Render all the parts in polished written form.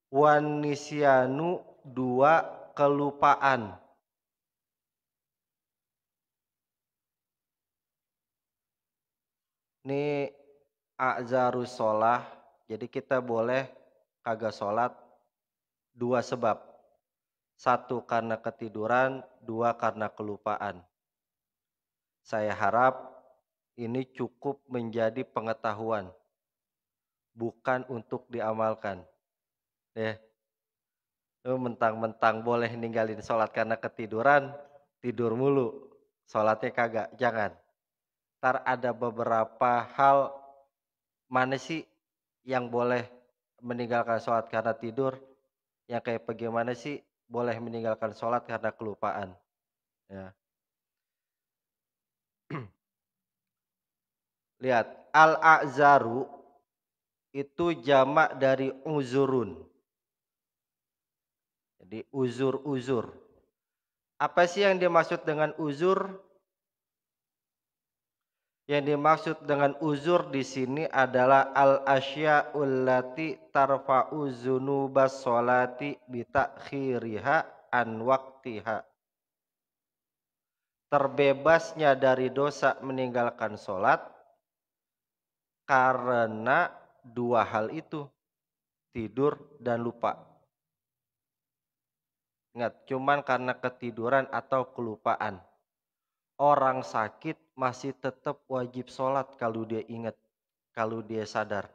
Wan nisyanu dua kelupaan. Ini a'zarus sholah. Jadi kita boleh kagak sholat dua sebab. Satu karena ketiduran, dua karena kelupaan. Saya harap ini cukup menjadi pengetahuan, bukan untuk diamalkan. Ya, lu mentang-mentang boleh ninggalin sholat karena ketiduran, tidur mulu. Sholatnya kagak, jangan. Ntar ada beberapa hal, mana sih yang boleh meninggalkan sholat karena tidur, yang kayak bagaimana sih boleh meninggalkan sholat karena kelupaan. Ya. Lihat, al-a'zaru itu jamak dari uzurun. Jadi uzur-uzur. Apa sih yang dimaksud dengan uzur? Yang dimaksud dengan uzur di sini adalah al-asya'ul lati tarfa'u dzunubas sholati bi ta'khiriha an waqtiha. Terbebasnya dari dosa meninggalkan sholat karena dua hal itu, tidur dan lupa. Ingat, cuman karena ketiduran atau kelupaan. Orang sakit masih tetap wajib sholat kalau dia ingat, kalau dia sadar.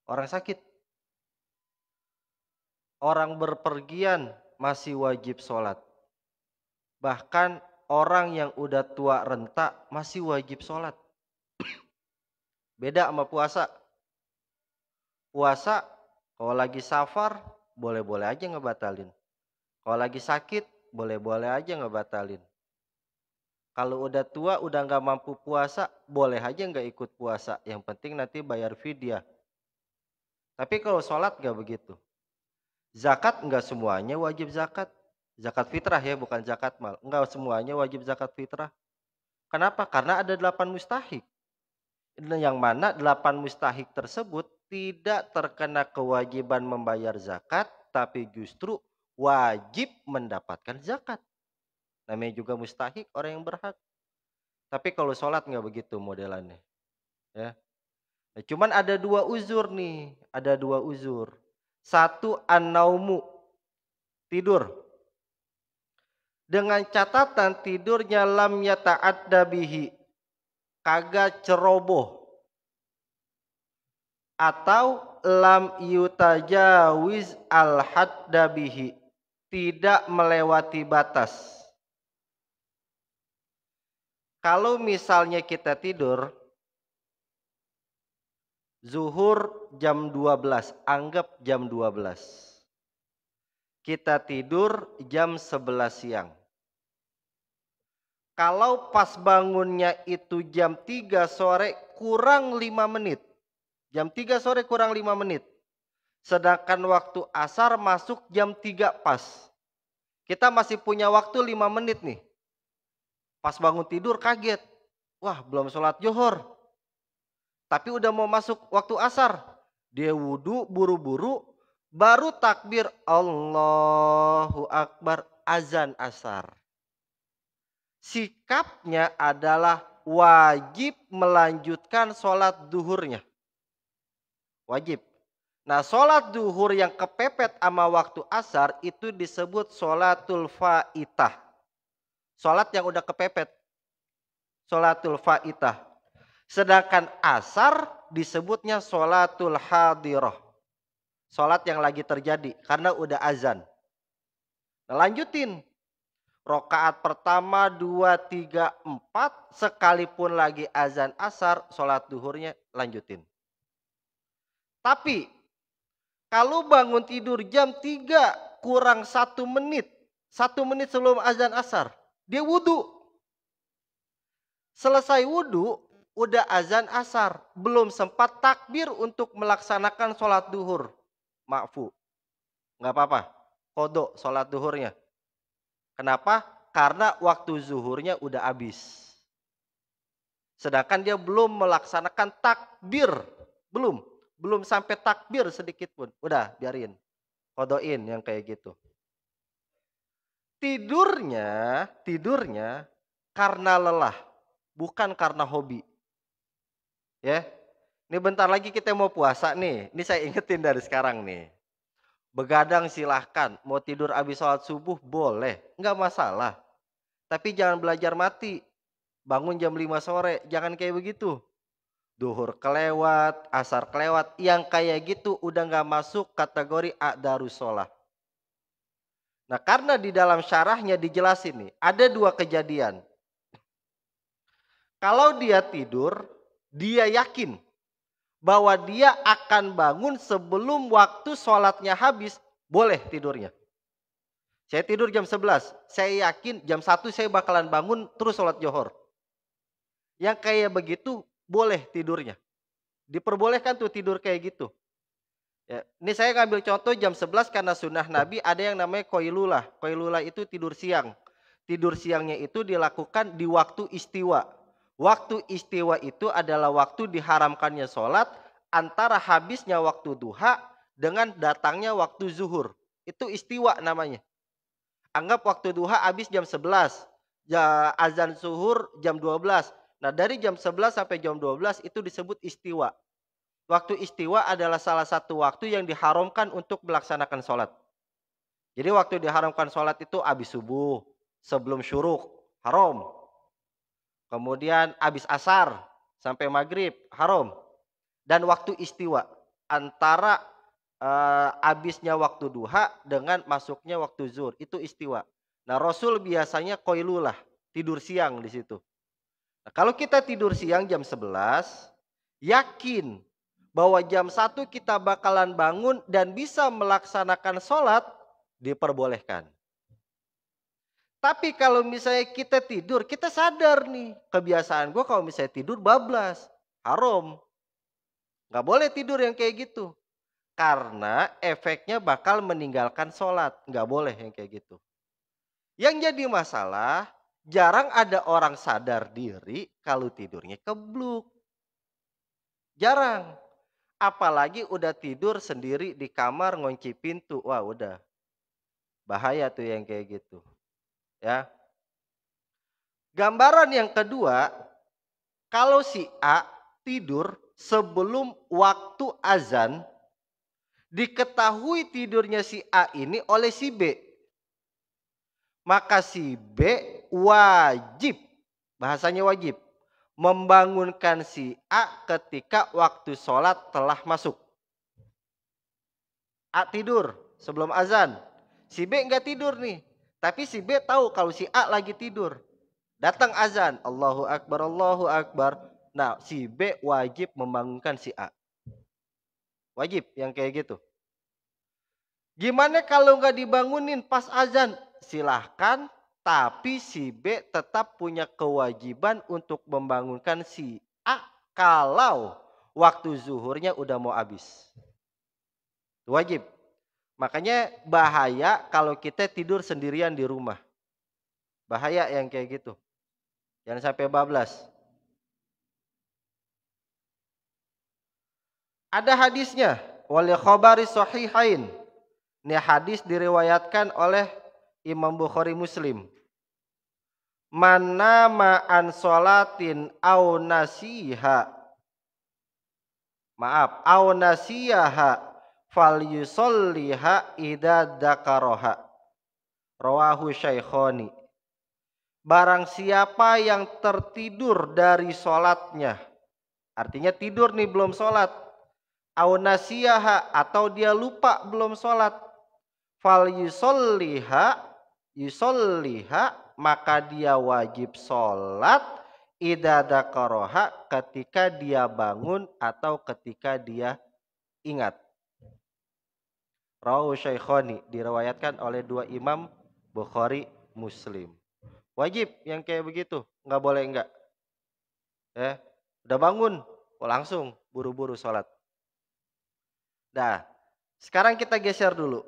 Orang sakit. Orang berpergian masih wajib sholat. Bahkan orang yang udah tua renta masih wajib sholat. Beda sama puasa. Puasa kalau lagi safar boleh-boleh aja ngebatalin. Kalau lagi sakit boleh-boleh aja ngebatalin. Kalau udah tua udah nggak mampu puasa boleh aja nggak ikut puasa. Yang penting nanti bayar fidyah. Tapi kalau sholat nggak begitu. Zakat nggak semuanya wajib zakat. Zakat fitrah ya, bukan zakat mal. Nggak semuanya wajib zakat fitrah. Kenapa? Karena ada 8 mustahik. Yang mana 8 mustahik tersebut tidak terkena kewajiban membayar zakat, tapi justru wajib mendapatkan zakat. Namanya juga mustahik, orang yang berhak. Tapi kalau sholat nggak begitu modelannya. Ya. Nah, cuman ada dua uzur nih, ada dua uzur. Satu an-naumu, tidur. Dengan catatan tidurnya lam yata'adda bihi, kagak ceroboh. Atau lam yutajawiz al-hadda bihi, tidak melewati batas. Kalau misalnya kita tidur zuhur jam 12, anggap jam 12. Kita tidur jam 11 siang. Kalau pas bangunnya itu jam 3 sore kurang 5 menit. Jam 3 sore kurang 5 menit. Sedangkan waktu asar masuk jam 3 pas. Kita masih punya waktu 5 menit nih. Pas bangun tidur kaget. Wah, belum sholat zuhur. Tapi udah mau masuk waktu asar. Dia wudhu buru-buru. Baru takbir Allahu Akbar, azan asar. Sikapnya adalah wajib melanjutkan sholat duhurnya. Wajib. Nah, sholat duhur yang kepepet sama waktu asar itu disebut sholatul faitah. Sholat yang udah kepepet. Sholatul faitah. Sedangkan asar disebutnya sholatul hadirah. Sholat yang lagi terjadi karena udah azan. Nah, lanjutin. Rokaat pertama, 2, 3, 4. Sekalipun lagi azan asar, sholat duhurnya lanjutin. Tapi kalau bangun tidur jam 3 kurang 1 menit. 1 menit sebelum azan asar. Dia wudhu. Selesai wudhu, udah azan asar. Belum sempat takbir untuk melaksanakan sholat duhur. Ma'fu. Nggak apa-apa. Kodok sholat duhurnya. Kenapa? Karena waktu zuhurnya udah habis. Sedangkan dia belum melaksanakan takbir. Belum sampai takbir sedikit pun. Udah, biarin. Kodoin yang kayak gitu. Tidurnya karena lelah, bukan karena hobi. Ya, ini bentar lagi kita mau puasa nih. Ini saya ingetin dari sekarang nih. Begadang silahkan, mau tidur habis sholat subuh boleh, nggak masalah. Tapi jangan belajar mati. Bangun jam 5 sore, jangan kayak begitu. Duhur kelewat, asar kelewat, yang kayak gitu udah nggak masuk kategori a'darus sholah. Nah, karena di dalam syarahnya dijelasin nih, ada dua kejadian. Kalau dia tidur, dia yakin bahwa dia akan bangun sebelum waktu sholatnya habis, boleh tidurnya. Saya tidur jam 11, saya yakin jam 1 saya bakalan bangun terus sholat johor. Yang kayak begitu boleh tidurnya. Diperbolehkan tuh tidur kayak gitu. Ya, ini saya ngambil contoh jam 11 karena sunnah Nabi ada yang namanya koilulah. Koilulah itu tidur siang. Tidur siangnya itu dilakukan di waktu istiwa. Waktu istiwa itu adalah waktu diharamkannya sholat antara habisnya waktu duha dengan datangnya waktu zuhur. Itu istiwa namanya. Anggap waktu duha habis jam 11. Azan zuhur jam 12. Nah, dari jam 11 sampai jam 12 itu disebut istiwa. Waktu istiwa adalah salah satu waktu yang diharamkan untuk melaksanakan sholat. Jadi waktu diharamkan sholat itu habis subuh, sebelum syuruk, haram. Kemudian habis asar sampai maghrib, haram. Dan waktu istiwa, antara habisnya waktu duha dengan masuknya waktu zuhur, itu istiwa. Nah, Rasul biasanya koilulah, tidur siang di situ. Nah, kalau kita tidur siang jam 11, yakin bahwa jam 1 kita bakalan bangun dan bisa melaksanakan sholat, diperbolehkan. Tapi kalau misalnya kita tidur, kita sadar nih, kebiasaan gue kalau misalnya tidur bablas, haram. Nggak boleh tidur yang kayak gitu. Karena efeknya bakal meninggalkan sholat. Nggak boleh yang kayak gitu. Yang jadi masalah, jarang ada orang sadar diri kalau tidurnya kebluk. Jarang. Apalagi udah tidur sendiri di kamar ngunci pintu. Wah udah. Bahaya tuh yang kayak gitu. Ya. Gambaran yang kedua, kalau si A tidur sebelum waktu azan, diketahui tidurnya si A ini oleh si B. Maka si B wajib, bahasanya wajib, membangunkan si A ketika waktu sholat telah masuk. A tidur sebelum azan. Si B enggak tidur nih. Tapi si B tahu kalau si A lagi tidur. Datang azan. Allahu Akbar, Allahu Akbar. Nah, si B wajib membangunkan si A. Wajib yang kayak gitu. Gimana kalau nggak dibangunin pas azan? Silahkan, tapi si B tetap punya kewajiban untuk membangunkan si A kalau waktu zuhurnya udah mau habis. Wajib. Makanya bahaya kalau kita tidur sendirian di rumah. Bahaya yang kayak gitu. Jangan sampai bablas. Ada hadisnya. Wal khabari sahihain. Ini hadis diriwayatkan oleh Imam Bukhari Muslim. Man nama an sholatin au nasiha. Maaf, au nasiyaha fal yusolliha idza dzakaraha. Rawahu Syaikhani. Barang siapa yang tertidur dari sholatnya, artinya tidur nih belum sholat, au nasiyaha atau dia lupa belum sholat, fal yusolliha maka dia wajib sholat idza dzakaraha ketika dia bangun atau ketika dia ingat. Rawahu Syaikhani, diriwayatkan oleh dua imam Bukhari Muslim. Wajib yang kayak begitu, nggak boleh enggak. Ya, udah bangun, langsung buru-buru sholat. Dah, sekarang kita geser dulu.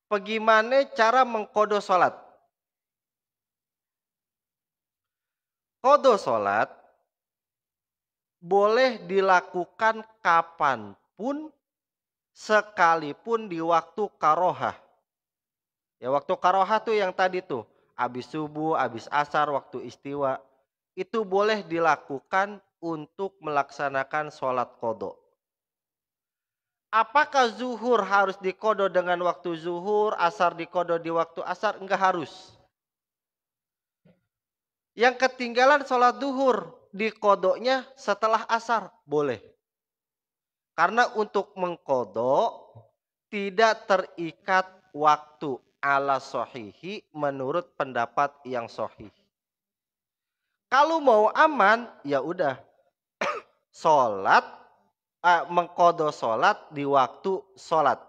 Bagaimana cara mengkodo sholat? Kodo sholat boleh dilakukan kapanpun sekalipun di waktu karohah. Ya waktu karohah tuh yang tadi tuh, habis subuh, habis asar, waktu istiwa. Itu boleh dilakukan untuk melaksanakan sholat kodok. Apakah zuhur harus dikodo dengan waktu zuhur, asar dikodo di waktu asar? Enggak harus. Yang ketinggalan sholat duhur, dikodoknya setelah asar, boleh. Karena untuk mengkodok tidak terikat waktu ala sohihi menurut pendapat yang sohih. Kalau mau aman, ya udah sholat, mengkodo sholat di waktu sholat.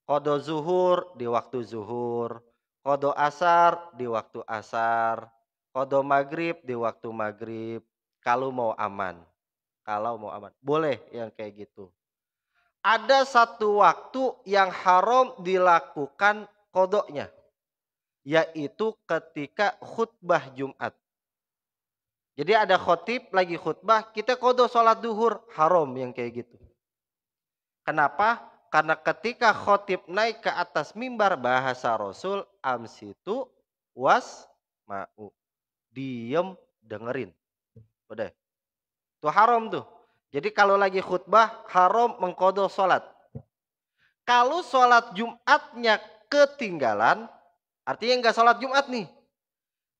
Kodo zuhur di waktu zuhur, kodo asar di waktu asar, kodo maghrib di waktu maghrib. Kalau mau aman, boleh yang kayak gitu. Ada satu waktu yang haram dilakukan kodoknya, yaitu ketika khutbah Jumat. Jadi ada khotib lagi khutbah, kita kodo sholat duhur, haram yang kayak gitu. Kenapa? Karena ketika khotib naik ke atas mimbar, bahasa Rasul, amsitu was ma'u. Diem, dengerin. Udah. Itu haram tuh. Jadi kalau lagi khutbah, haram mengkodo sholat. Kalau sholat Jumatnya ketinggalan, artinya nggak sholat Jumat nih.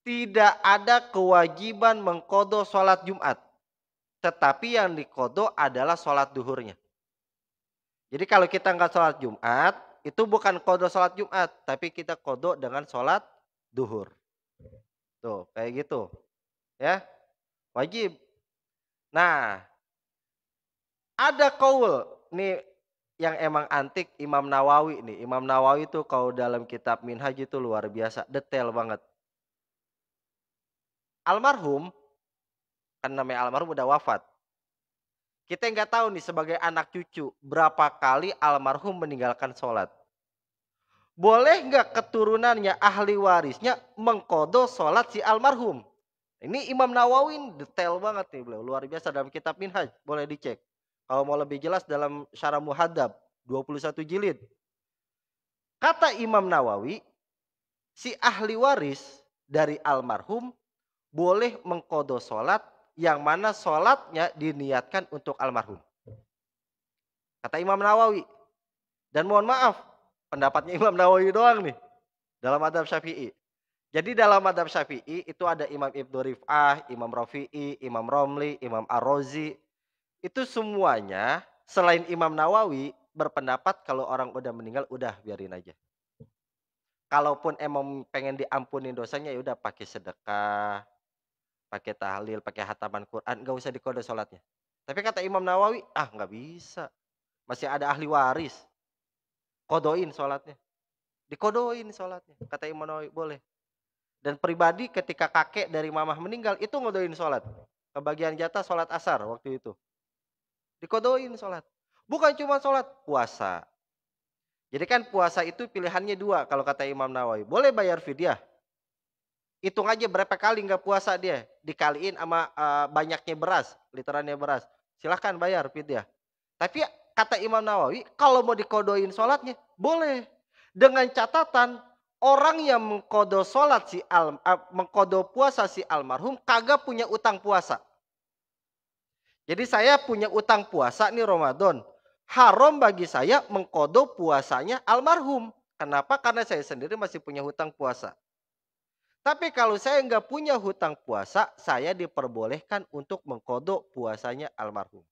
Tidak ada kewajiban mengkodo sholat Jumat. Tetapi yang dikodo adalah sholat duhurnya. Jadi kalau kita nggak sholat Jumat, itu bukan kodo sholat Jumat, tapi kita kodo dengan sholat duhur. Tuh, kayak gitu. Ya, wajib. Nah, ada kaul nih yang emang antik Imam Nawawi nih. Imam Nawawi itu kalau dalam kitab Minhaj itu luar biasa, detail banget. Almarhum, kan namanya almarhum udah wafat. Kita nggak tahu nih sebagai anak cucu berapa kali almarhum meninggalkan sholat. Boleh nggak keturunannya ahli warisnya mengkodo sholat si almarhum? Ini Imam Nawawi detail banget nih beliau, luar biasa dalam kitab Minhaj, boleh dicek. Kalau mau lebih jelas dalam Syarah Muhadzab 21 jilid. Kata Imam Nawawi, si ahli waris dari almarhum boleh mengkodo sholat yang mana sholatnya diniatkan untuk almarhum. Kata Imam Nawawi. Dan mohon maaf, pendapatnya Imam Nawawi doang nih dalam madhab Syafi'i. Jadi dalam madhab Syafi'i itu ada Imam Ibnu Rif'ah, Imam Rafi'i, Imam Romli, Imam Ar-Razi. Itu semuanya selain Imam Nawawi berpendapat kalau orang udah meninggal udah biarin aja. Kalaupun emang pengen diampunin dosanya ya udah pakai sedekah, pakai tahlil, pakai hataman Quran, nggak usah dikodo sholatnya. Tapi kata Imam Nawawi, nggak bisa. Masih ada ahli waris. Kodoin sholatnya. Dikodoin sholatnya. Kata Imam Nawawi, boleh. Dan pribadi ketika kakek dari mamah meninggal, itu ngodoin sholat. Kebagian jatah sholat asar waktu itu. Dikodoin sholat. Bukan cuma sholat, puasa. Jadi kan puasa itu pilihannya dua kalau kata Imam Nawawi. Boleh bayar fidyah. Hitung aja berapa kali nggak puasa dia. Dikaliin sama banyaknya beras, literannya beras. Silahkan bayar fidyah. Tapi kata Imam Nawawi, kalau mau dikodoin sholatnya, boleh. Dengan catatan, orang yang mengkodo sholat mengkodo puasa si almarhum, kagak punya utang puasa. Jadi saya punya utang puasa nih Ramadan. Haram bagi saya mengkodo puasanya almarhum. Kenapa? Karena saya sendiri masih punya hutang puasa. Tapi kalau saya nggak punya hutang puasa, saya diperbolehkan untuk mengkodo puasanya almarhum.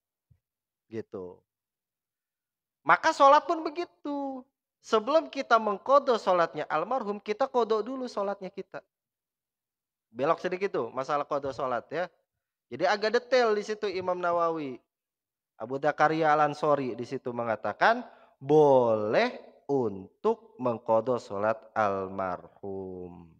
Gitu. Maka sholat pun begitu. Sebelum kita mengkodo sholatnya almarhum, kita kodo dulu sholatnya kita. Belok sedikit tuh masalah kodo sholat ya. Jadi agak detail di situ Imam Nawawi. Abu Dzakaria Al-Ansori di situ mengatakan boleh untuk mengkodo sholat almarhum.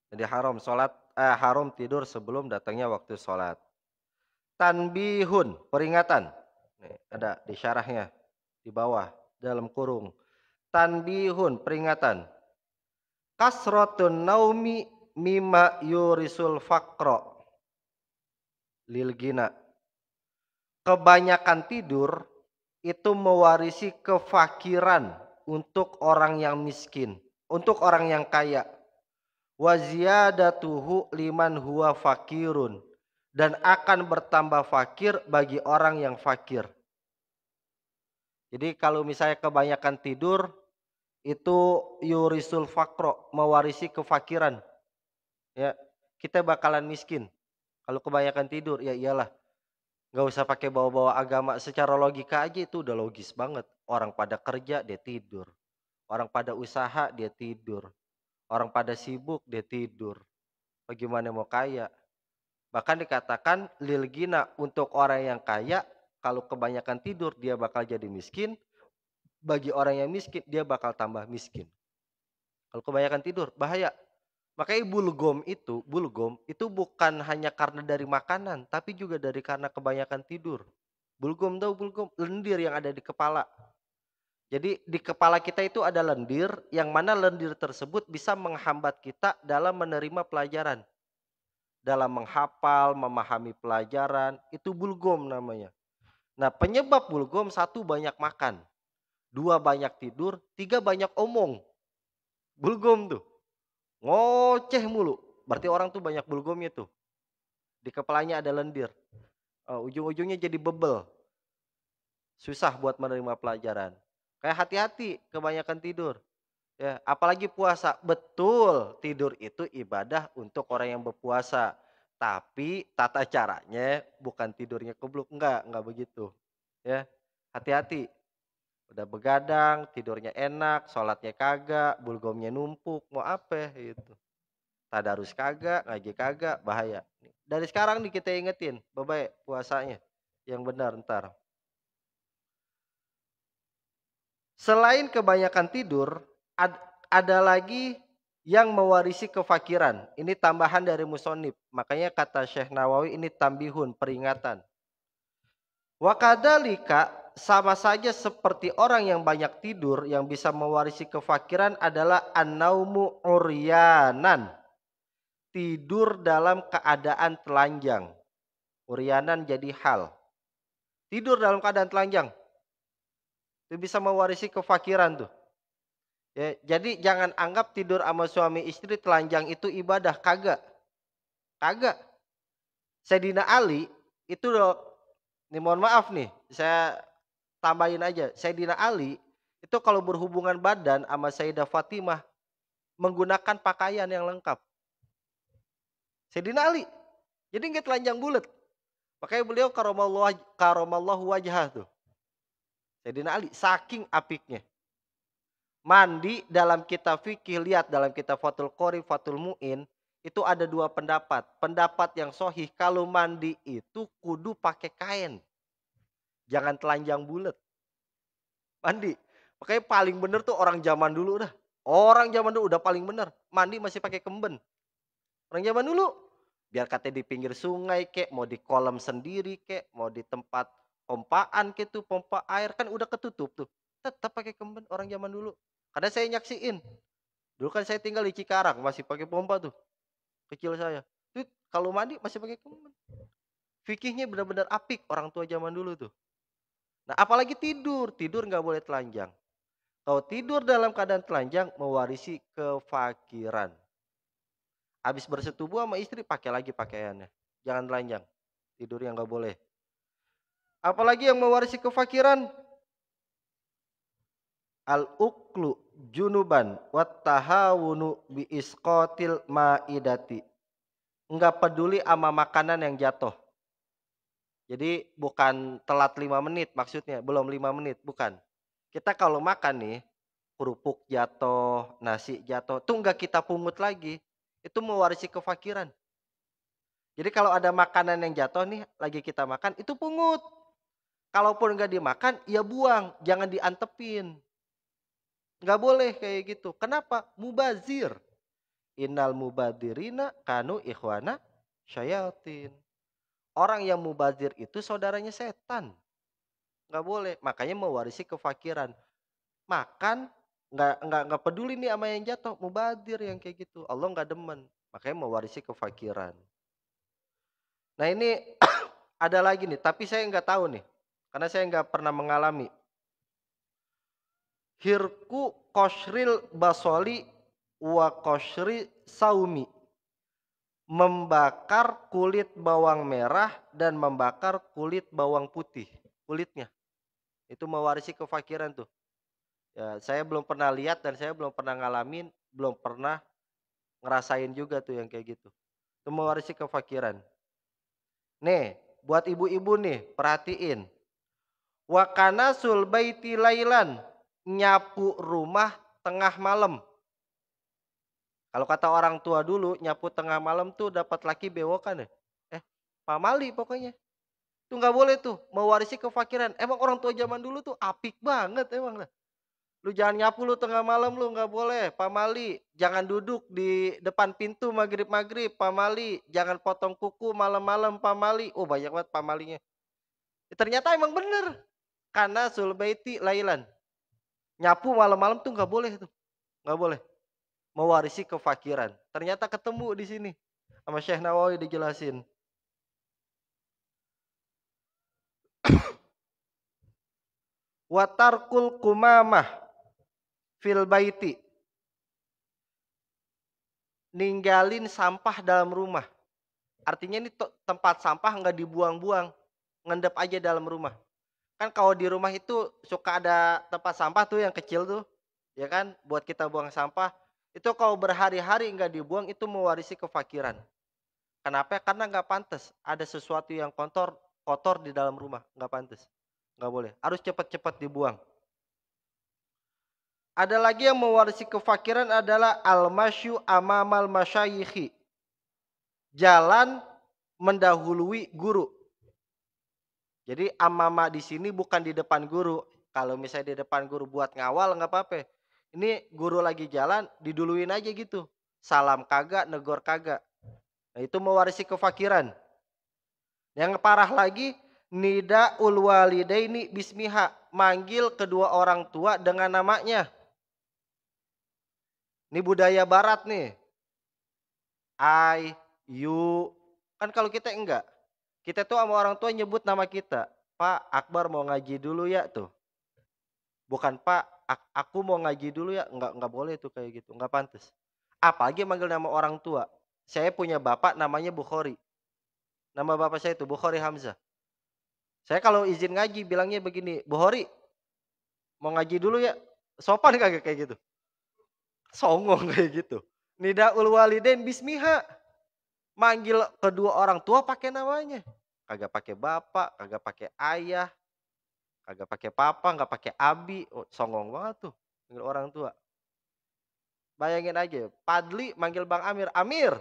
Jadi haram tidur sebelum datangnya waktu sholat. Tanbihun, peringatan. Nih, ada di syarahnya di bawah dalam kurung. Tanbihun, peringatan. Kasrotun naumi mima yurisul fakro lil gina. Kebanyakan tidur itu mewarisi kefakiran untuk orang yang miskin, untuk orang yang kaya. Wa ziyadatuhu liman huwa fakirun, dan akan bertambah fakir bagi orang yang fakir. Jadi kalau misalnya kebanyakan tidur itu yurisul fakro, mewarisi kefakiran. Ya, kita bakalan miskin. Kalau kebanyakan tidur, ya iyalah. Nggak usah pakai bawa-bawa agama. Secara logika aja itu udah logis banget. Orang pada kerja, dia tidur. Orang pada usaha, dia tidur. Orang pada sibuk, dia tidur. Bagaimana mau kaya? Bahkan dikatakan lil gina, untuk orang yang kaya, kalau kebanyakan tidur, dia bakal jadi miskin. Bagi orang yang miskin, dia bakal tambah miskin. Kalau kebanyakan tidur, bahaya. Makanya bulgom itu bukan hanya karena dari makanan, tapi juga dari karena kebanyakan tidur. Bulgom tahu bulgom? Lendir yang ada di kepala. Jadi di kepala kita itu ada lendir, yang mana lendir tersebut bisa menghambat kita dalam menerima pelajaran. Dalam menghafal, memahami pelajaran, itu bulgom namanya. Nah, penyebab bulgom, satu, banyak makan. Dua, banyak tidur. Tiga, banyak omong. Bulgom tuh. Ngoceh mulu. Berarti orang tuh banyak bulgomnya tuh. Di kepalanya ada lendir. Ujung-ujungnya jadi bebel. Susah buat menerima pelajaran. Kayak hati-hati kebanyakan tidur. Ya, apalagi puasa. Betul, tidur itu ibadah untuk orang yang berpuasa. Tapi tata caranya bukan tidurnya kebluk. Enggak begitu. Ya, hati-hati. Udah begadang, tidurnya enak, sholatnya kagak, bulgomnya numpuk, mau apa gitu. Tadarus kagak, ngaji kagak, bahaya. Dari sekarang nih kita ingetin, baik puasanya yang benar ntar. Selain kebanyakan tidur, ada lagi yang mewarisi kefakiran. Ini tambahan dari musonib. Makanya kata Syekh Nawawi ini tambihun, peringatan. Wa kadzalika, sama saja seperti orang yang banyak tidur yang bisa mewarisi kefakiran adalah an-naumu uryanan. Tidur dalam keadaan telanjang. Uryanan jadi hal. Tidur dalam keadaan telanjang. Itu bisa mewarisi kefakiran tuh. Ya, jadi jangan anggap tidur sama suami istri telanjang itu ibadah. Kagak. Kagak. Sayyidina Ali itu loh, nih mohon maaf nih, saya tambahin aja. Sayyidina Ali itu kalau berhubungan badan sama Sayyidah Fatimah menggunakan pakaian yang lengkap. Sayyidina Ali. Jadi nggak telanjang bulat. Makanya beliau karomallahu wajah tuh. Sayyidina Ali saking apiknya. Mandi dalam kitab fikih, lihat dalam kitab Fathul Qori, Fathul Mu'in, itu ada dua pendapat. Pendapat yang sahih, kalau mandi itu kudu pakai kain. Jangan telanjang bulat. Mandi. Makanya paling bener tuh orang zaman dulu dah. Orang zaman dulu udah paling bener. Mandi masih pakai kemben. Orang zaman dulu. Biar katanya di pinggir sungai kek, mau di kolam sendiri kek, mau di tempat pompaan kek tuh, pompa air kan udah ketutup tuh. Tetap pakai kemben orang zaman dulu. Karena saya nyaksiin. Dulu kan saya tinggal di Cikarang, masih pakai pompa tuh. Kecil saya. Tuh kalau mandi masih pakai kemben. Fikihnya benar-benar apik orang tua zaman dulu tuh. Nah, apalagi tidur. Tidur nggak boleh telanjang. Kalau tidur dalam keadaan telanjang mewarisi kefakiran. Habis bersetubuh sama istri pakai lagi pakaiannya. Jangan telanjang. Tidur yang nggak boleh. Apalagi yang mewarisi kefakiran, al-uklu junuban wat tahawunu bi isqatil maidati. Enggak peduli sama makanan yang jatuh. Jadi bukan telat 5 menit maksudnya, belum 5 menit, bukan. Kita kalau makan nih, kerupuk jatuh, nasi jatuh, tuh enggak kita pungut lagi. Itu mewarisi kefakiran. Jadi kalau ada makanan yang jatuh nih, lagi kita makan, itu pungut. Kalaupun enggak dimakan, ya buang, jangan diantepin. Enggak boleh kayak gitu. Kenapa? Mubazir. Innal mubadirina kanu ikhwana syayatin. Orang yang mubazir itu saudaranya setan. nggak boleh. Makanya mewarisi kefakiran. Makan nggak peduli nih sama yang jatuh, mubadir yang kayak gitu. Allah nggak demen. Makanya mewarisi kefakiran. Nah ini ada lagi nih, tapi saya nggak tahu nih, karena saya nggak pernah mengalami. Hirku kosril basoli wa kosri saumi. Membakar kulit bawang merah dan membakar kulit bawang putih. Kulitnya. Itu mewarisi kefakiran tuh. Ya, saya belum pernah lihat dan saya belum pernah ngalamin, belum pernah ngerasain juga tuh yang kayak gitu. Itu mewarisi kefakiran. Nih, buat ibu-ibu nih, perhatiin. Wakana sulbaiti lailan, nyapu rumah tengah malam. Kalau kata orang tua dulu, nyapu tengah malam tuh dapat laki bewokan ya. Pamali pokoknya. Itu nggak boleh tuh, mewarisi kefakiran. Emang orang tua zaman dulu tuh apik banget emang lah. Lu jangan nyapu lu tengah malam lu nggak boleh, pamali. Jangan duduk di depan pintu maghrib-maghrib, pamali. Jangan potong kuku malam-malam, pamali. Oh banyak banget pamalinya. Ternyata emang bener. Karena sulbaiti lailan. Nyapu malam-malam tuh nggak boleh tuh. Nggak boleh. Mewarisi kefakiran. Ternyata ketemu di sini. Sama Syekh Nawawi dijelasin. Watarkul kumamah fil baiti. Ninggalin sampah dalam rumah. Artinya ini tempat sampah nggak dibuang-buang. Ngendep aja dalam rumah. Kan kalau di rumah itu suka ada tempat sampah tuh yang kecil tuh. Ya kan, buat kita buang sampah. Itu kalau berhari-hari nggak dibuang itu mewarisi kefakiran. Kenapa? Karena nggak pantas. Ada sesuatu yang kotor di dalam rumah. Nggak pantas. Nggak boleh. Harus cepat-cepat dibuang. Ada lagi yang mewarisi kefakiran adalah al-masyu amamal masyayikhi. Jalan mendahului guru. Jadi amama di sini bukan di depan guru. Kalau misalnya di depan guru buat ngawal nggak apa-apa. Ini guru lagi jalan, diduluin aja gitu. Salam kagak, negor kagak. Nah, itu mewarisi kefakiran. Yang parah lagi, nida ulwalidaini bismiha, manggil kedua orang tua dengan namanya. Ini budaya barat nih. I, you. Kan kalau kita enggak. Kita tuh sama orang tua nyebut nama kita. Pak, Akbar mau ngaji dulu ya tuh. Bukan Pak, aku mau ngaji dulu ya. Enggak boleh tuh kayak gitu. Enggak pantas. Apalagi manggil nama orang tua. Saya punya bapak namanya Bukhari. Nama bapak saya itu Bukhari Hamzah. Saya kalau izin ngaji bilangnya begini, Bukhari mau ngaji dulu ya. Sopan kagak kayak gitu. Songong kayak gitu. Nidaul walidain bismiha. Manggil kedua orang tua pakai namanya. Kagak pakai bapak, kagak pakai ayah, kagak pakai papa, nggak pakai abi. Oh, songong banget tuh manggil orang tua. Bayangin aja, Padli manggil Bang Amir, Amir,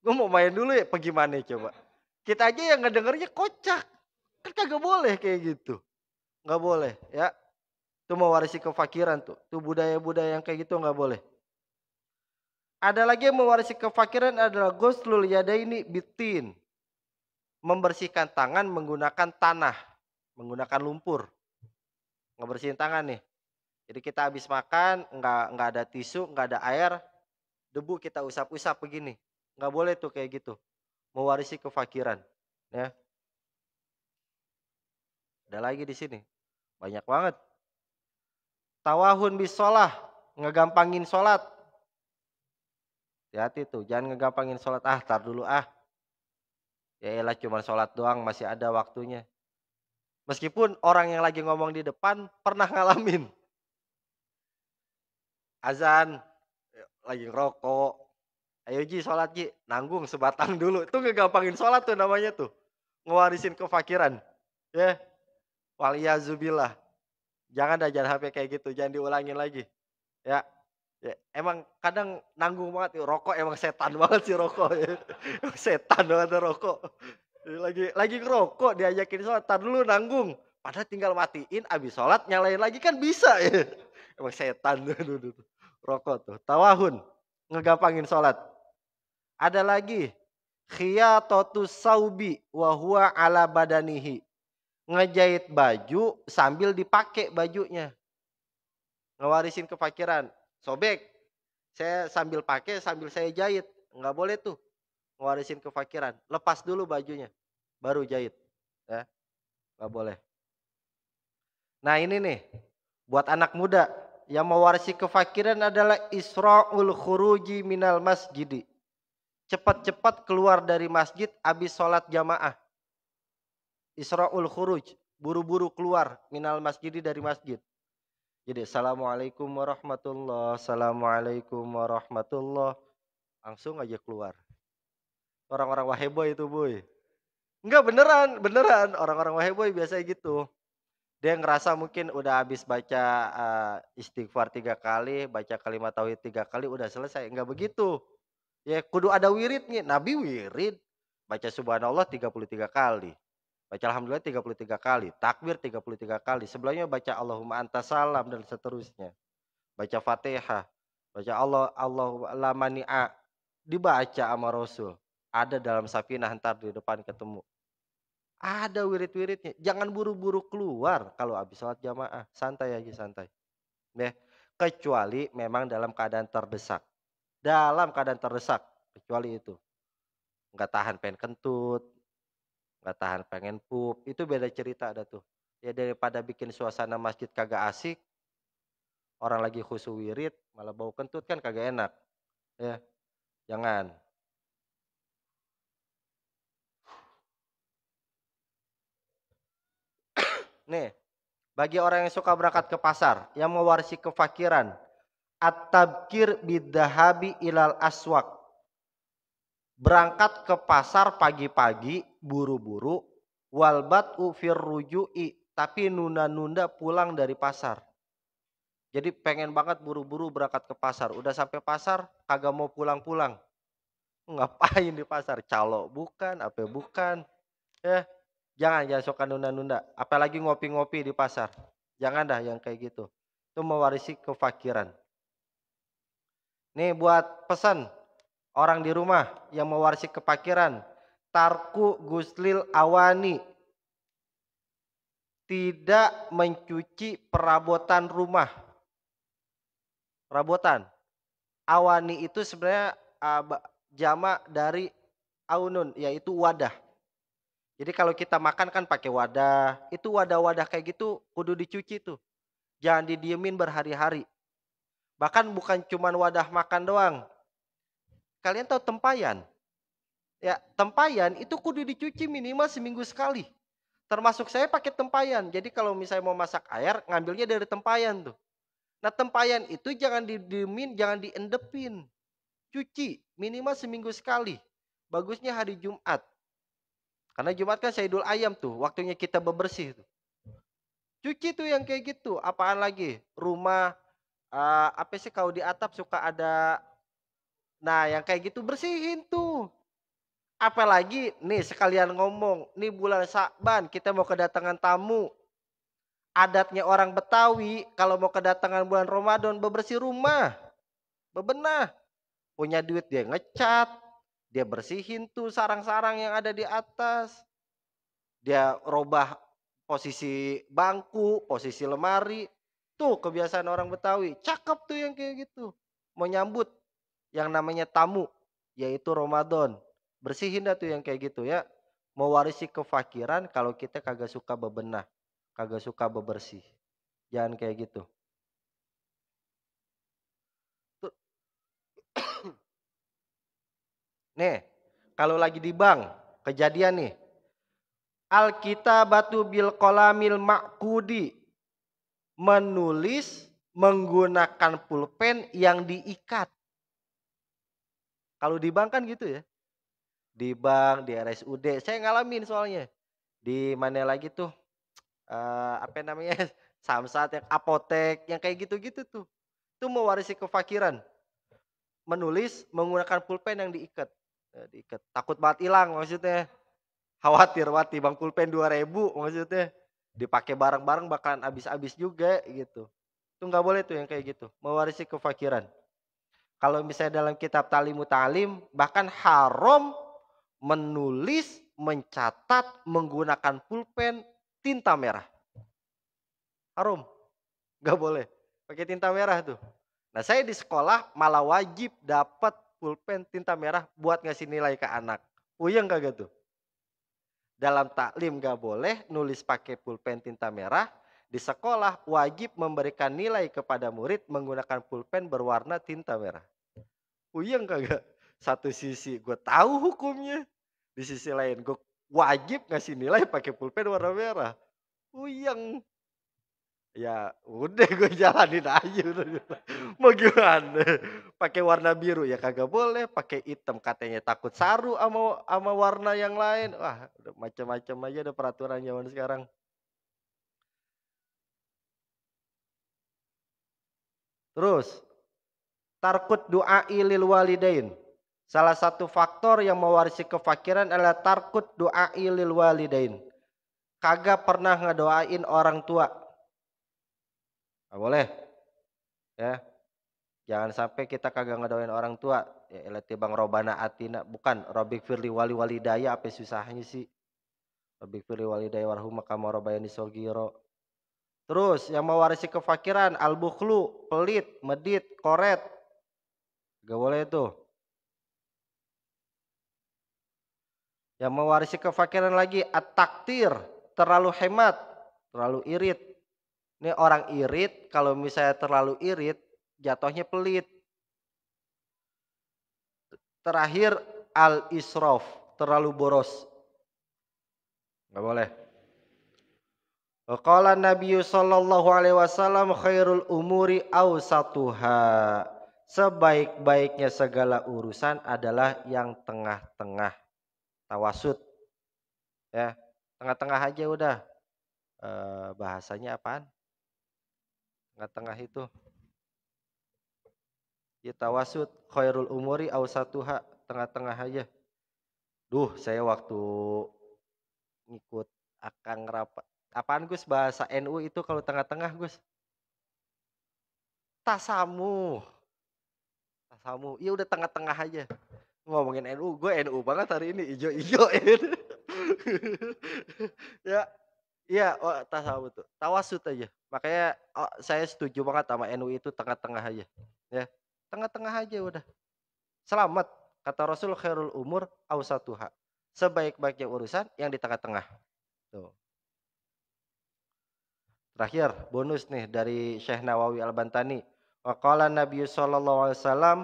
gue mau main dulu ya, gimana coba? Kita aja yang ngedengernya kocak, kan kagak boleh kayak gitu, nggak boleh ya. Itu mewarisi kefakiran tuh budaya-budaya yang kayak gitu nggak boleh. Ada lagi yang mewarisi kefakiran adalah ghuslul yadaini bitin, membersihkan tangan menggunakan tanah, menggunakan lumpur, ngebersihin tangan nih. Jadi kita habis makan, nggak ada tisu, nggak ada air, debu kita usap-usap begini. Nggak boleh tuh kayak gitu. Mewarisi kefakiran. Ya. Ada lagi di sini. Banyak banget. Tawahun bis sholah. Ngegampangin sholat. Hati-hati tuh. Jangan ngegampangin sholat. Tar dulu Ya elah cuma sholat doang. Masih ada waktunya. Meskipun orang yang lagi ngomong di depan pernah ngalamin. Azan. Lagi ngerokok. Ayo Ji sholat Ji. Nanggung sebatang dulu. Itu ngegampangin sholat tuh namanya tuh. Ngewarisin kefakiran. Ya. Waliyazubillah. Jangan jangan HP kayak gitu. Jangan diulangin lagi. Ya. Emang kadang nanggung banget. Rokok emang setan banget sih rokok. Ya. Setan banget rokok. Lagi ngerokok diajakin sholat. Tar dulu nanggung. Padahal tinggal matiin. Abis sholat nyalain lagi kan bisa ya. Emang setan tuh. Rokok tuh. Tawahun. Ngegampangin sholat. Ada lagi. Khiyatotus saubi wa huwa ala badanihi. ngejahit baju sambil dipakai bajunya, ngewarisin kefakiran. Sobek, saya sambil pakai sambil saya jahit, nggak boleh tuh ngewarisin kefakiran. Lepas dulu bajunya, baru jahit, ya nggak boleh. Nah ini nih, buat anak muda yang mewarisi kefakiran adalah isra'ul khuruji minal masjidi. Cepat-cepat keluar dari masjid habis sholat jamaah. Isra'ul khuruj, buru-buru keluar minal masjidi dari masjid. Jadi assalamualaikum warahmatullah, assalamualaikum warahmatullah, langsung aja keluar. Orang-orang waheboy itu boy. Enggak beneran, beneran orang-orang waheboy biasa gitu. Dia ngerasa mungkin udah habis baca istighfar 3 kali, baca kalimat tauhid 3 kali udah selesai, enggak begitu. Ya kudu ada wiridnya, Nabi wirid, baca subhanallah 33 kali, baca alhamdulillah 33 kali, takbir 33 kali, sebelahnya baca Allahumma antas salam dan seterusnya. Baca Fatihah, baca Allahu la mani'a, dibaca sama Rasul. Ada dalam safinah ntar di depan ketemu. Ada wirid-wiridnya, jangan buru-buru keluar kalau habis sholat jamaah, santai aja santai. Ya, kecuali memang dalam keadaan terdesak. Dalam keadaan terdesak, kecuali itu. Nggak tahan pengen kentut, nggak tahan pengen pup, itu beda cerita ada tuh. Ya daripada bikin suasana masjid kagak asik, orang lagi khusyuk wirid, malah bau kentut kan kagak enak. Ya, jangan. Nih, bagi orang yang suka berangkat ke pasar, yang mewarisi kefakiran, at-tabkir bidahabi ilal aswak. Berangkat ke pasar pagi-pagi, buru-buru, walbat'u firruju'i, tapi nunda-nunda pulang dari pasar. Jadi pengen banget buru-buru berangkat ke pasar, udah sampai pasar kagak mau pulang-pulang. Ngapain di pasar? Calo bukan, apa bukan. Ya, jangan suka nunda-nunda, apalagi ngopi-ngopi di pasar. Jangan dah yang kayak gitu. Itu mewarisi kefakiran. Nih buat pesan orang di rumah yang mewarisi kefakiran, tarku guslil awani, tidak mencuci perabotan rumah. Perabotan. Awani itu sebenarnya jamak dari aunun, yaitu wadah. Jadi kalau kita makan kan pakai wadah, itu wadah-wadah kayak gitu kudu dicuci tuh. Jangan didiemin berhari-hari. Bahkan bukan cuma wadah makan doang. Kalian tahu tempayan? Ya, tempayan itu kudu dicuci minimal seminggu sekali. Termasuk saya pakai tempayan. Jadi kalau misalnya mau masak air, ngambilnya dari tempayan tuh. Nah, tempayan itu jangan didiemin, jangan diendepin. Cuci minimal seminggu sekali. Bagusnya hari Jumat. Karena Jumat kan Sayyidul Ayam tuh, waktunya kita bebersih tuh. Cuci tuh yang kayak gitu. Apaan lagi? Rumah apa sih kalau di atap suka ada, nah yang kayak gitu bersihin tuh. Apalagi nih sekalian ngomong, nih bulan Sya'ban kita mau kedatangan tamu. Adatnya orang Betawi kalau mau kedatangan bulan Ramadan bebersih rumah, bebenah. Punya duit dia ngecat, dia bersihin tuh sarang-sarang yang ada di atas. Dia robah posisi bangku, posisi lemari. Tuh kebiasaan orang Betawi. Cakep tuh yang kayak gitu. Mau nyambut yang namanya tamu, yaitu Ramadan. Bersihin dah tuh yang kayak gitu ya. Mewarisi kefakiran kalau kita kagak suka bebenah, kagak suka bebersih. Jangan kayak gitu. Tuh. Nih, kalau lagi di bank, kejadian nih. Al-kitabatu bil qalamil ma'kudi. Menulis menggunakan pulpen yang diikat. Kalau di bank kan gitu ya. Di bank, di RSUD, saya ngalamin soalnya. Di mana lagi tuh? Apa namanya? Samsat, yang apotek, yang kayak gitu-gitu tuh. Itu mewarisi kefakiran. Menulis menggunakan pulpen yang diikat. Diikat. Takut banget hilang maksudnya. Khawatir banget bang pulpen 2.000 maksudnya. Dipakai bareng-bareng bakalan habis-habis juga gitu. Itu nggak boleh tuh yang kayak gitu. Mewarisi kefakiran. Kalau misalnya dalam kitab Ta'limu Ta'lim, bahkan haram menulis, mencatat menggunakan pulpen tinta merah. Haram. Nggak boleh pakai tinta merah tuh. Nah, saya di sekolah malah wajib dapat pulpen tinta merah buat ngasih nilai ke anak. Puyeng kagak tuh? Dalam taklim nggak boleh nulis pakai pulpen tinta merah. Di sekolah wajib memberikan nilai kepada murid menggunakan pulpen berwarna tinta merah. Puyeng kagak? Satu sisi gue tahu hukumnya, di sisi lain gue wajib ngasih nilai pakai pulpen warna merah. Puyeng. Ya udah gue jalanin aja udah. Mau gimana? Pakai warna biru ya kagak boleh, pakai hitam katanya takut saru sama warna yang lain. Wah, udah macam-macam aja ada peraturan zaman sekarang. Terus, tarkut doa lil walidain. Salah satu faktor yang mewarisi kefakiran adalah tarkut doa lil walidain. Kagak pernah ngedoain orang tua. Nggak boleh. Ya, jangan sampai kita kagak ngedoain orang tua. Ya elah tibang robana atina, bukan robik firli wali walidaya, apa susahnya sih? Robik firli walidaya warhumma kama rabbayani shogiro. Terus yang mewarisi kefakiran al-bukhlu, pelit, medit, koret. Gak boleh tuh. Yang mewarisi kefakiran lagi at-taktir, terlalu hemat, terlalu irit. Ini orang irit, kalau misalnya terlalu irit, jatuhnya pelit. Terakhir al-israf, terlalu boros. Enggak boleh. Qala Nabi sallallahu alaihi wasallam khairul umuri awsatuha. Sebaik-baiknya segala urusan adalah yang tengah-tengah. Tawasud. Ya, tengah-tengah aja udah. Bahasanya apaan? Tengah-tengah itu. Ya tawasud khairul umuri awsatuha, tengah-tengah aja. Duh, saya waktu ngikut akang rapat. Apaan Gus bahasa NU itu kalau tengah-tengah Gus? Tasamu. Tasamu. Ya udah tengah-tengah aja. Ngomongin NU, gue NU banget hari ini, ijo-ijo. Ya, iya, oh, tasamu tuh. Tawasud aja. Makanya saya setuju banget sama NU itu tengah-tengah aja. Ya, tengah-tengah aja udah. Selamat. Kata Rasul khairul umur awsatuha. Sebaik-baiknya urusan yang di tengah-tengah. Tuh. Terakhir, bonus nih dari Syekh Nawawi Al-Bantani. Wa qala Nabi sallallahu alaihi wasallam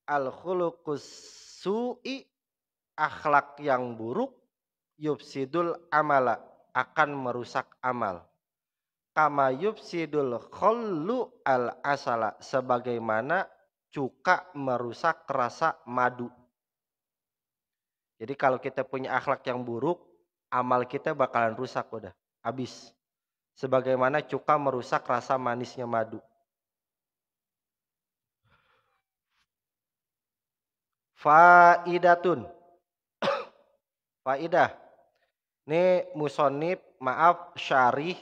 al-khuluqus su'i, akhlak yang buruk, yufsidul amala, akan merusak amal. Kama yufsidul khallu al asala, sebagaimana cuka merusak rasa madu. Jadi kalau kita punya akhlak yang buruk, amal kita bakalan rusak udah, habis. Sebagaimana cuka merusak rasa manisnya madu. Faidatun. Faidah. Ini musonib, maaf syarih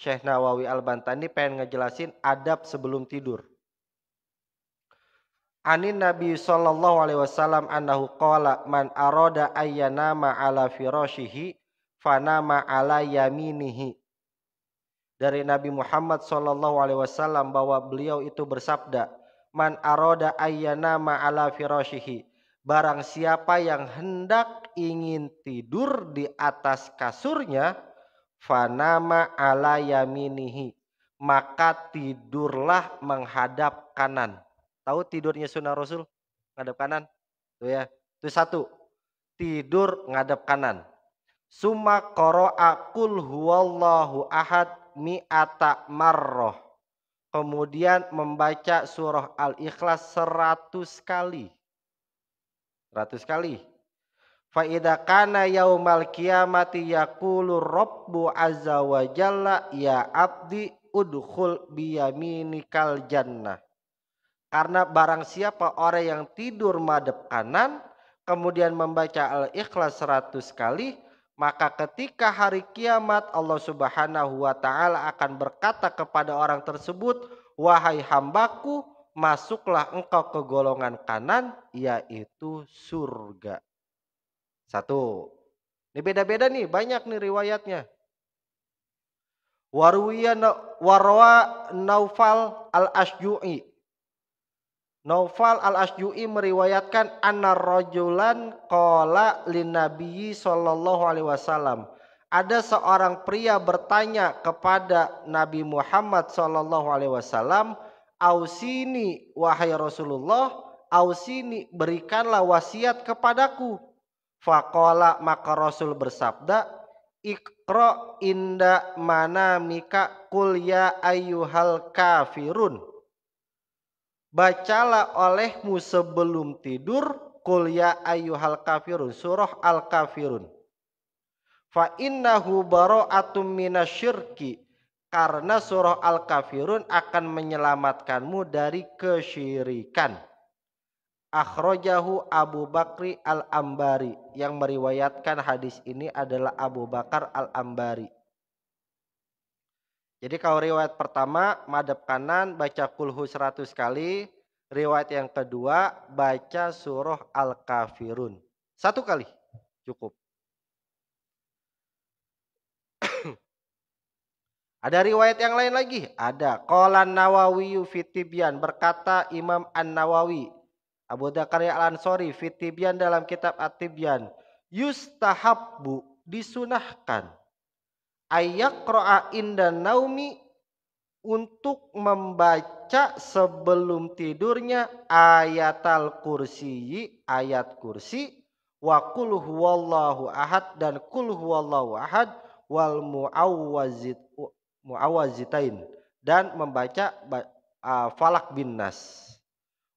Syekh Nawawi Al-Bantani pengen ngejelasin adab sebelum tidur. Anin Nabi sallallahu alaihi wasallam annahu qala man arada ayyanama ala firashihi fanama ala yaminihi. Dari Nabi Muhammad sallallahu alaihi wasallam bahwa beliau itu bersabda, man arada ayyanama ala firashihi, barang siapa yang hendak ingin tidur di atas kasurnya, fanama ala yaminihi, maka tidurlah menghadap kanan. Tahu tidurnya sunnah Rasul? Ngadap kanan. Tuh ya. Itu satu. Tidur ngadap kanan. Summa qara'a qul huwallahu ahad mi'ata marroh. Kemudian membaca surah Al-Ikhlas 100 kali. 100 kali. Fa idza kana yaumal qiyamati yaqulu rabbu azza wa jalla ya abdi udkhul biyaminikal jannah. Karena barang siapa orang yang tidur madep kanan, kemudian membaca Al-Ikhlas 100 kali, maka ketika hari kiamat Allah Subhanahu wa taala akan berkata kepada orang tersebut, wahai hambaku, masuklah engkau ke golongan kanan, yaitu surga. Satu. Ini beda-beda nih, banyak nih riwayatnya. Warwa Naufal al-Asju'i. Naufal al-Asju'i meriwayatkan anna rajulan qala linnabiyyi sallallahu alaihi wasallam. Ada seorang pria bertanya kepada Nabi Muhammad sallallahu alaihi wasallam, "Ausini wahai Rasulullah, ausini berikanlah wasiat kepadaku." Faqala maka Rasul bersabda, "Iqra inda manamika qul ya ayyuhal kafirun." Bacalah olehmu sebelum tidur qul ya ayyuhal kafirun, surah Al-Kafirun. Fa innahu bara'atum minasyirki, karena surah Al-Kafirun akan menyelamatkanmu dari kesyirikan. Akhrajahu Abu Bakri Al-Ambari, yang meriwayatkan hadis ini adalah Abu Bakar Al-Ambari. Jadi kalau riwayat pertama madhab kanan baca kulhu 100 kali, riwayat yang kedua baca surah Al-Kafirun 1 kali cukup. Ada riwayat yang lain lagi? Ada. Qala Nawawi fi Tibyan, berkata Imam An-Nawawi Abu Dzakaria Al-Ansori fi Tibyan dalam kitab At-Tibyan, yustahabbu, disunahkan, ayyaqra'a inda naumi, untuk membaca sebelum tidurnya ayatal kursi, ayat kursi, wa qul huwallahu ahad, dan qul huwallahu ahad, wal muawwazitain, dan membaca falak bin nas,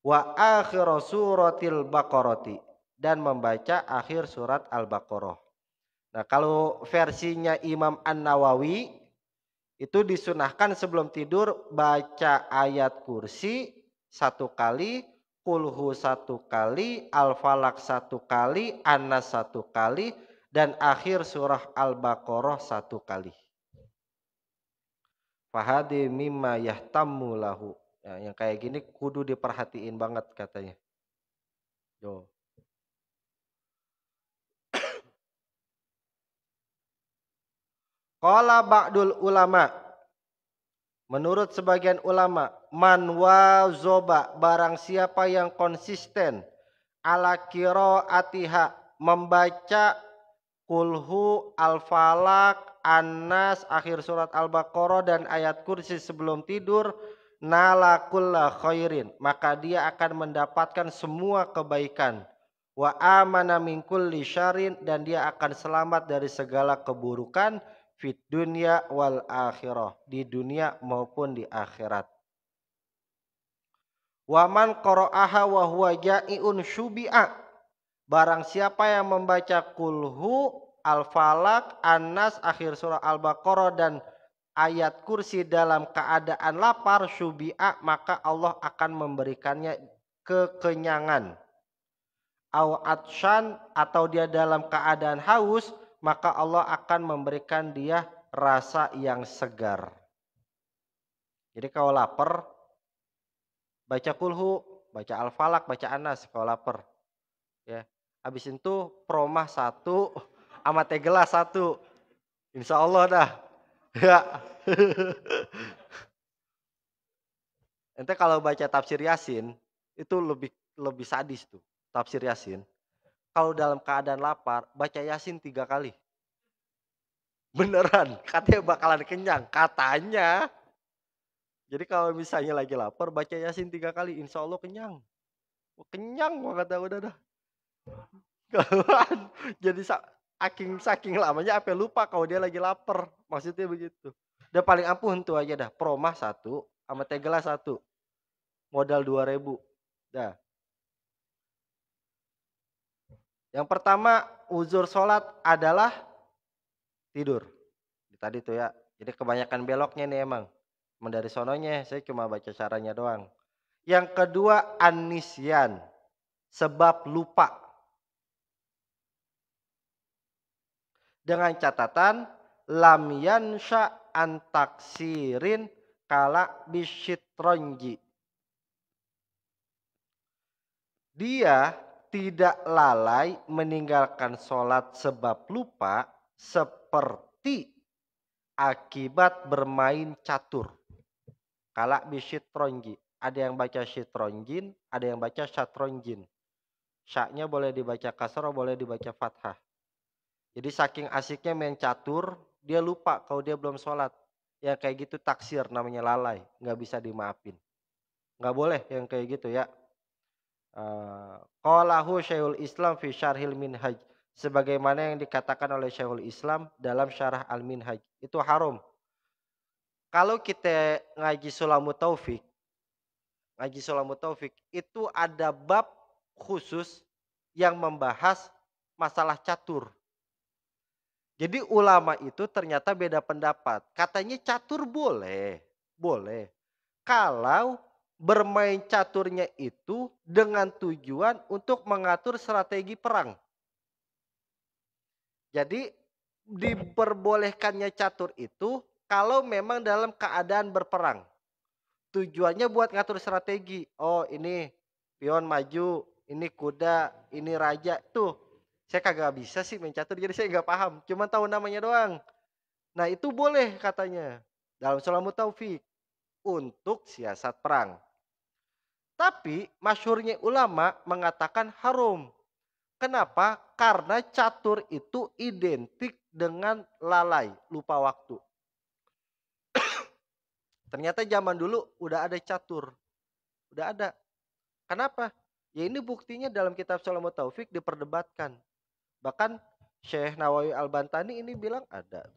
wa akhir suratil baqarati, dan membaca akhir surat Al-Baqarah. Nah, kalau versinya Imam An-Nawawi itu disunahkan sebelum tidur baca ayat kursi 1 kali, kulhu 1 kali, al-falak 1 kali, an-nas 1 kali, dan akhir surah Al-Baqarah 1 kali. Fahadi mimma yahtammu lahu. Ya, yang kayak gini kudu diperhatiin banget katanya. Yo. Qala ba'dul ulama, menurut sebagian ulama, man wazoba, barang siapa yang konsisten, ala qiraatiha, membaca kulhu, al-falak, an-nas, akhir surat Al-Baqarah, dan ayat kursi sebelum tidur, nala kulla khairin, maka dia akan mendapatkan semua kebaikan. Wa amana min kulli syarin, dan dia akan selamat dari segala keburukan, fit dunya wal akhirah, di dunia maupun di akhirat. Wa man qara'aha wa huwa ja'iun syubi'a, barang siapa yang membaca kulhu, al-falak, an-nas, akhir surah Al-Baqarah, dan ayat kursi dalam keadaan lapar, syubi'a, maka Allah akan memberikannya kekenyangan. Au atshan, atau dia dalam keadaan haus, maka Allah akan memberikan dia rasa yang segar. Jadi kalau lapar baca kulhu, baca al-falak, baca anas kalau lapar. Ya. Habis itu promah 1 sama teh gelas 1. Insya Allah dah. Ya. Ente kalau baca tafsir Yasin itu lebih sadis tuh. Tafsir Yasin. Kalau dalam keadaan lapar, baca Yasin 3 kali. Beneran, katanya bakalan kenyang, katanya. Jadi kalau misalnya lagi lapar, baca Yasin 3 kali, insya Allah kenyang. Kenyang kata udah dah. Jadi saking lamanya apa lupa kalau dia lagi lapar. Maksudnya begitu. Udah paling ampuh tuh aja dah. Promah 1 sama teh gelas 1. Modal 2.000. Dah. Yang pertama, uzur sholat adalah tidur. Tadi tuh ya. Jadi kebanyakan beloknya nih emang. Dari sononya saya cuma baca caranya doang. Yang kedua, anisyan, sebab lupa. Dengan catatan lam yansha an taksirin kala bisyitronji. Dia tidak lalai meninggalkan sholat sebab lupa seperti akibat bermain catur. Kala bisyitronji. Ada yang baca syitronjin, ada yang baca syatronjin. Syaknya boleh dibaca kasroh, boleh dibaca fathah. Jadi saking asiknya main catur, dia lupa kalau dia belum sholat. Yang kayak gitu taksir, namanya lalai, nggak bisa dimaafin. Nggak boleh yang kayak gitu ya. Qalahu Syekhul Islam fi Syarhil Minhaj. Sebagaimana yang dikatakan oleh Syekhul Islam dalam Syarah Al-Minhaj. Itu haram. Kalau kita ngaji Sulamut Taufik itu ada bab khusus yang membahas masalah catur. Jadi ulama itu ternyata beda pendapat. Katanya catur boleh, boleh. Kalau bermain caturnya itu dengan tujuan untuk mengatur strategi perang. Jadi diperbolehkannya catur itu kalau memang dalam keadaan berperang. Tujuannya buat ngatur strategi. Oh ini pion maju, ini kuda, ini raja. Tuh saya kagak bisa sih main catur jadi saya nggak paham. Cuma tahu namanya doang. Nah itu boleh katanya dalam Sulamut Taufik untuk siasat perang. Tapi masyhurnya ulama mengatakan haram. Kenapa? Karena catur itu identik dengan lalai, lupa waktu. Ternyata zaman dulu udah ada catur. Udah ada. Kenapa? Ya ini buktinya dalam kitab Sulamut Taufik diperdebatkan. Bahkan Syekh Nawawi Al-Bantani ini bilang ada.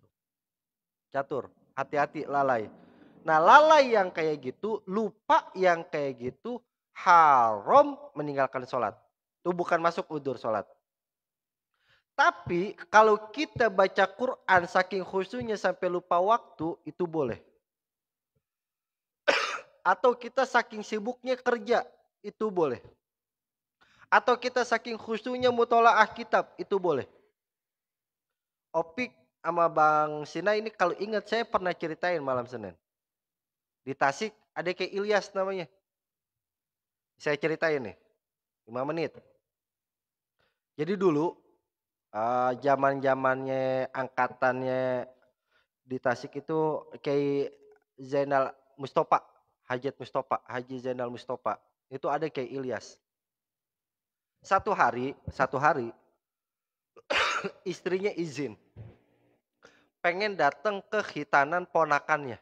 Catur, hati-hati lalai. Nah lalai yang kayak gitu, lupa yang kayak gitu, haram meninggalkan sholat. Itu bukan masuk udur sholat. Tapi kalau kita baca Quran saking khusyuknya sampai lupa waktu, itu boleh. Atau kita saking sibuknya kerja, itu boleh. Atau kita saking khusyuknya mutolaah kitab, itu boleh. Opik sama Bang Sina ini kalau ingat saya pernah ceritain malam Senin. Di Tasik ada kayak Ilyas namanya. Saya ceritain nih, 5 menit. Jadi dulu zaman-zamannya angkatannya di Tasik itu kayak Zainal Mustafa, Haji Zainal Mustafa. Itu ada kayak Ilyas. Satu hari istrinya izin pengen datang ke khitanan ponakannya.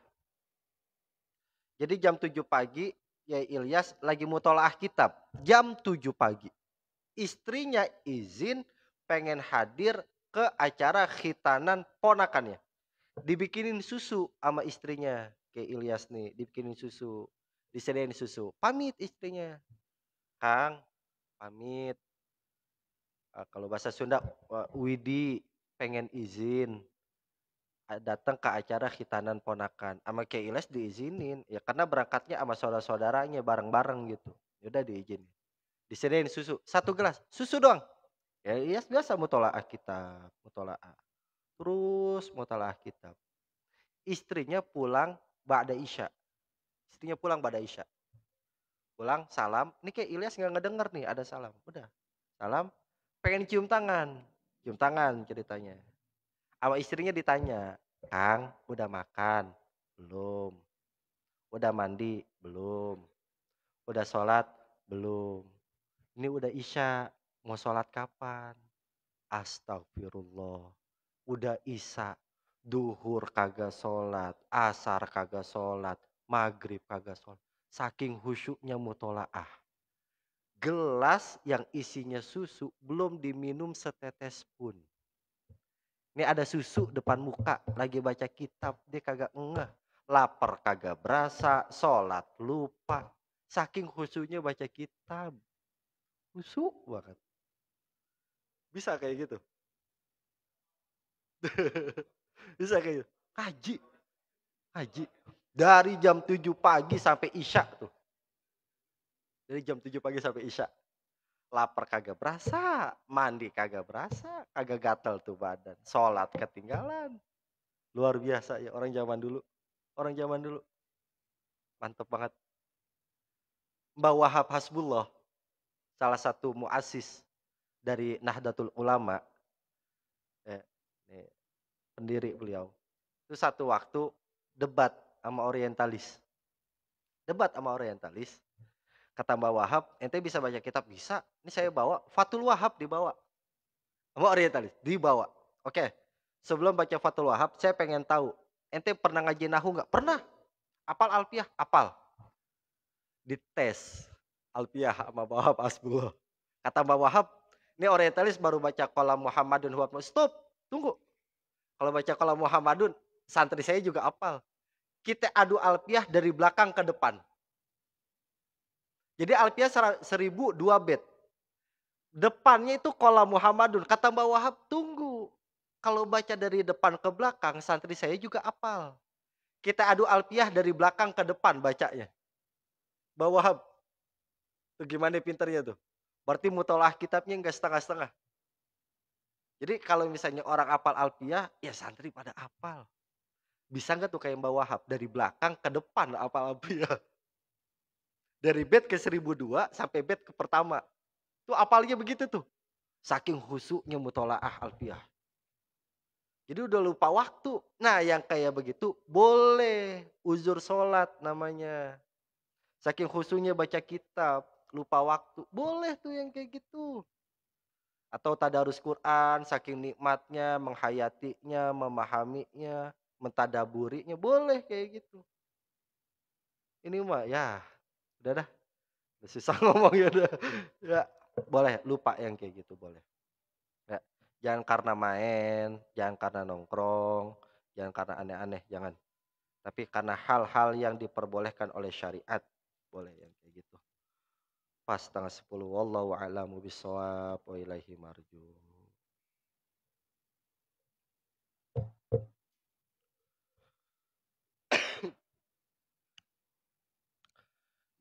Jadi jam 7 pagi ya Ilyas lagi mutolaah kitab. Jam 7 pagi. Istrinya izin pengen hadir ke acara khitanan ponakannya. Dibikinin susu sama istrinya. Kayak Ilyas nih, dibikinin susu. Disediain susu. Pamit istrinya. Kang, pamit. Kalau bahasa Sunda, Widi pengen izin datang ke acara khitanan ponakan. Sama Kiai Ilyas diizinin. Ya karena berangkatnya sama saudara-saudaranya bareng-bareng gitu. Yaudah diizinin. Disediain susu. 1 gelas. Susu doang. Ya Ilyas biasa mutolaah kitab. Mutolaah. Terus mutolaah kitab. Istrinya pulang ba'da isya. Pulang salam. Ini kayak Ilyas nggak ngedenger nih ada salam. Udah. Salam. Pengen cium tangan. Cium tangan ceritanya. Sama istrinya ditanya, Kang, udah makan? Belum. Udah mandi? Belum. Udah sholat? Belum. Ini udah isya, mau sholat kapan? Astagfirullah. Udah isya, duhur kagak sholat, asar kagak sholat, maghrib kagak sholat. Saking khusyuknya mutolaah. Gelas yang isinya susu belum diminum setetes pun. Ini ada susu depan muka, lagi baca kitab, dia kagak ngeh. Lapar kagak berasa, sholat lupa. Saking khusyuknya baca kitab. Khusyuk banget. Bisa kayak gitu. Bisa kayak gitu. Haji. Haji. Dari jam 7 pagi sampai isya tuh. Dari jam 7 pagi sampai isya. Lapar kagak berasa, mandi kagak berasa, kagak gatel tuh badan. Sholat ketinggalan. Luar biasa ya orang zaman dulu. Orang zaman dulu. Mantep banget. Mbah Wahab Hasbullah, salah satu muassis dari Nahdlatul Ulama, eh, pendiri beliau. Itu satu waktu debat sama orientalis. Debat sama orientalis. Kata Mbak Wahab, ente bisa baca kitab? Bisa. Ini saya bawa, Fathul Wahab dibawa. Sama orientalis, dibawa. Oke. Sebelum baca Fathul Wahab, saya pengen tahu, ente pernah ngaji nahu nggak? Pernah. Apal alfiah? Apal. Dites alfiah sama Mbak Wahab Asbullah. Kata Mbak Wahab, ini orientalis baru baca kolam Muhammadun huwa. Stop, tunggu. Kalau baca kolam Muhammadun, santri saya juga apal. Kita adu alfiah dari belakang ke depan. Jadi alfiah 1002 bait. Depannya itu kolam Muhammadun. Kata Mbak Wahab, tunggu. Kalau baca dari depan ke belakang, santri saya juga apal. Kita adu alfiah dari belakang ke depan bacanya. Mbak Wahab, tuh gimana pinternya tuh? Berarti mutolaah kitabnya enggak setengah-setengah. Jadi kalau misalnya orang apal alfiah, ya santri pada apal. Bisa nggak tuh kayak Mbak Wahab dari belakang ke depan apal alfiah? Dari bait ke 1002 sampai bait ke pertama. Tuh apalnya begitu tuh. Saking khusyuknya mutolaah alfiah. Jadi udah lupa waktu. Nah yang kayak begitu boleh uzur sholat namanya. Saking khusyuknya baca kitab, lupa waktu. Boleh tuh yang kayak gitu. Atau tadarus Quran, saking nikmatnya, menghayatinya, memahaminya, mentadaburinya. Boleh kayak gitu. Ini mah ya udah dah. Udah susah ngomong ya udah. Ya boleh lupa yang kayak gitu boleh. Ya, jangan karena main, jangan karena nongkrong, jangan karena aneh-aneh, jangan. Tapi karena hal-hal yang diperbolehkan oleh syariat, boleh yang kayak gitu. Pas tanggal 10, wallahu a'lamu bishawab wa ilaihi marju.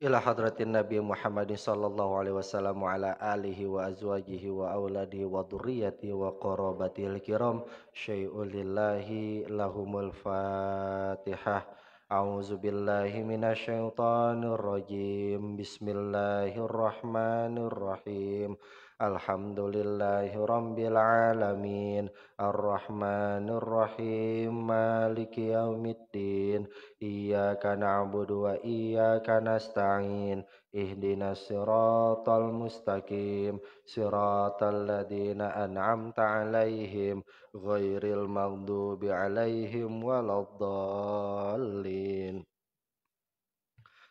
Ila hadratin Nabi Muhammadin sallallahu alaihi wasallam wa ala alihi wa azwajihi wa auladihi wa dzurriyyati wa qarabatil kiram syai'ul lillahi lahumul fatihah. A'udzu billahi minasyaitonir rajim. Bismillahirrahmanirrahim. Alhamdulillahi rabbil alamin. Arrahmanir rahim. Maliki yaumiddin. Iyyaka na'budu wa iyyaka nasta'in. Ihdinas siratal mustaqim. Siratal ladzina an'amta 'alaihim ghairil maghdubi 'alaihim waladdallin.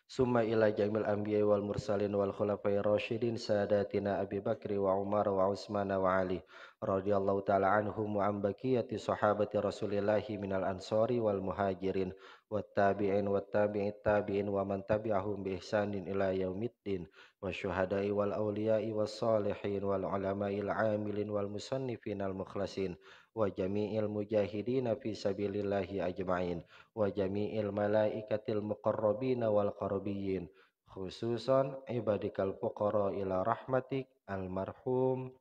Summa ila jamil anbiya wal mursalin wal khulafai rasyidin sadatina Abi Bakri wa Umar wa Utsman wa Ali radhiyallahu taala anhum wa an baqiyati sahabati Rasulillahi minal ansari wal muhajirin wat tabi'in wat tabi'it tabi'in wa man tabi'ahum bi ihsanin ila yaumiddin wa syuhada'i wal auliya'i was salihin wal ulama'il amilin wal musannifin al mukhlasin wa jami'il mujahidin fi sabilillahi ajma'in wa jami'il malaikatil muqarrabina wal qarabiyyin khususan ibadikal fuqara ila rahmatik almarhum.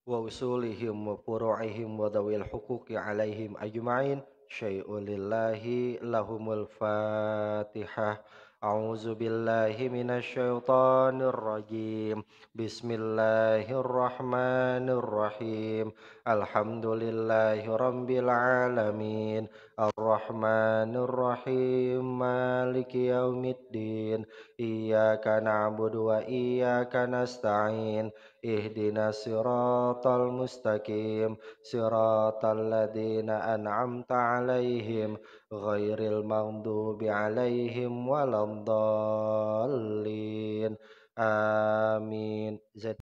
Wa usulihim wa furu'ihim wa dawil huquqi alaihim ajma'in syai'ul lillahi lahumul fatihah. A'udzu billahi minasyaitonir rajim. Bismillahirrahmanirrahim. Alhamdulillahi rabbil alamin. Arrahmanir rahim. Maliki yaumiddin. Iyyaka na'budu wa iyyaka nasta'in. Ihdinas siratal mustaqim. Siratal ladzina an'amta 'alaihim ghairil maghdubi 'alaihim waladdallin. Amin.